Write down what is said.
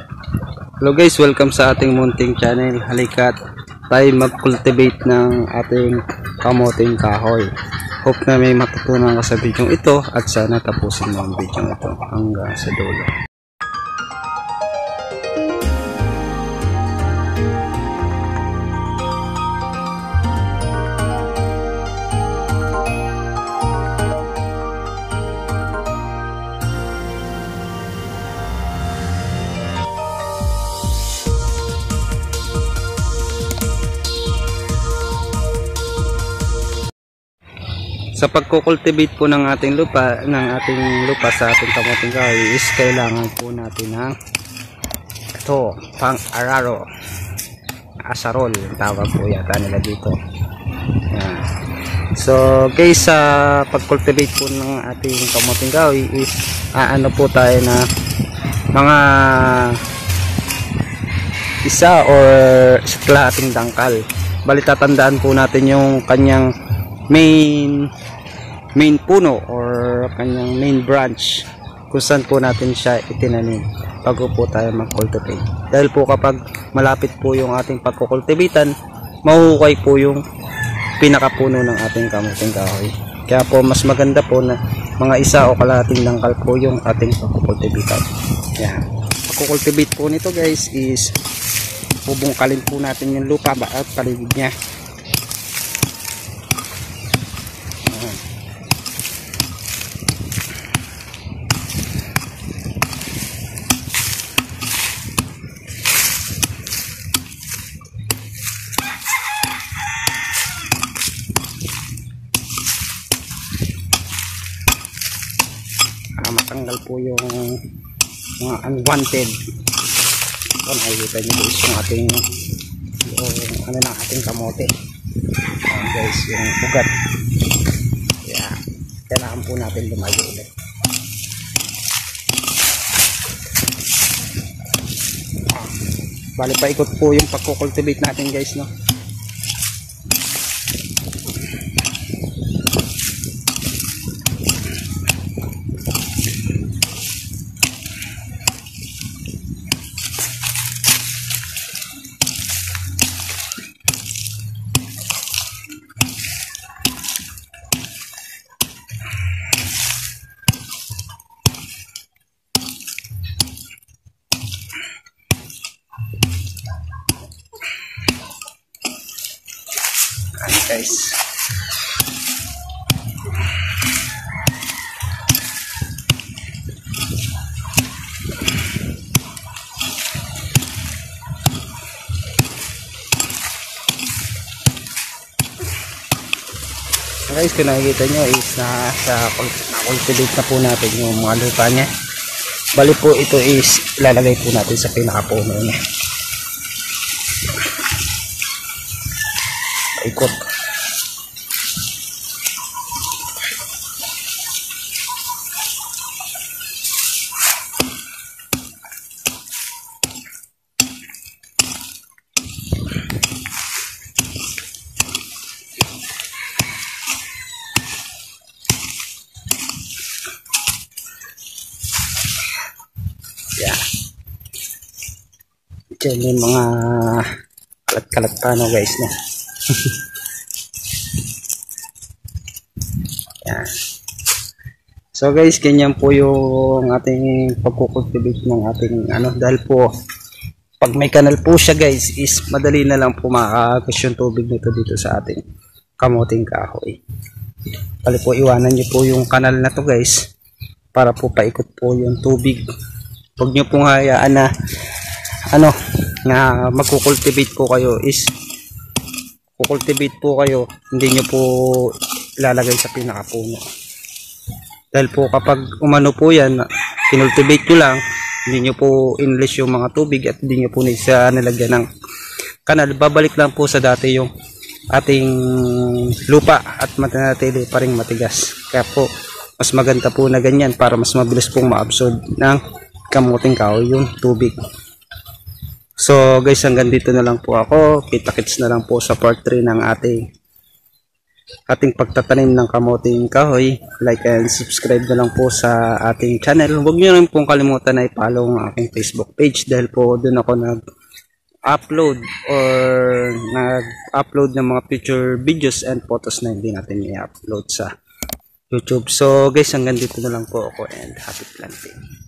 Hello guys, welcome sa ating munting channel. Halika't tayo mag-cultivate ng ating kamuting kahoy. Hope na may matutunan ka sa video ito at sana tapusin mo ang video ito hanggang sa dulo. Sa pagko-cultivate po ng ating lupa, sa ating kamuting kahoy is kailangan po natin ng ito, pang-araro. Asarol, ang tawag po yata nila dito. Yan. So guys, sa pag-cultivate po ng ating kamuting kahoy is ano po tayo na mga isa or sa kalahating dangkal. Bali tatandaan po natin yung kanyang main puno or kanyang main branch kung saan po natin siya itinanim bago po tayo mag-cultivate. Dahil po kapag malapit po yung ating pagkukultivitan, mahuhukay po yung pinakapuno ng ating kamuting kahoy. Kaya po mas maganda po na mga isa o kalahating dangkal po yung ating pagkukultivitan. Yan. Pagkukultivate po nito guys is bubungkalin po natin yung lupa at paligid niya. Matanggal po yung mga unwanted. Kung nakikita nyo guys yung ating ating kamote. Guys, yung ugat. Yeah. Kailangan po natin lumayo ulit. Bali paikot po yung pagkukultivate natin guys, no? Guys, kung nakikita nyo is na-cultivate na po natin yung mga lupa nya. Bali po ito is ilalagay po natin sa pinakapuno nya. Ikot. Yeah. Diyan yung mga kalat-kalat pa no guys, no? Yan. So guys, ganyan po yung ating pagkukultivate ng ating dahil po pag may kanal po siya guys is madali na lang po makakagos yung tubig nito dito sa ating kamuting kahoy. Bali po iwanan nyo po yung kanal na to guys para po paikot po yung tubig. Huwag nyo pong hayaan na na magkukultivate po kayo is kukultivate po kayo, hindi nyo po ilalagay sa pinakapuno. Dahil po kapag umano po yan, kinultivate nyo lang, hindi nyo po inless yung mga tubig at hindi nyo po nilagyan ng kanal, babalik lang po sa dati yung ating lupa at mananatili pa rin matigas. Kaya po mas maganda po na ganyan para mas mabilis pong ma-absorb ng kamuting kahoy yung tubig. So guys, hanggang dito na lang po ako. Kita-kits na lang po sa part 3 ng ating ating pagtatanim ng kamuting kahoy. Like and subscribe na lang po sa ating channel. Huwag nyo rin pong kalimutan na i-follow ang aking Facebook page dahil po doon ako nag-upload ng mga future videos and photos na hindi natin i-upload sa YouTube. So guys, hanggang dito na lang po ako and happy planting.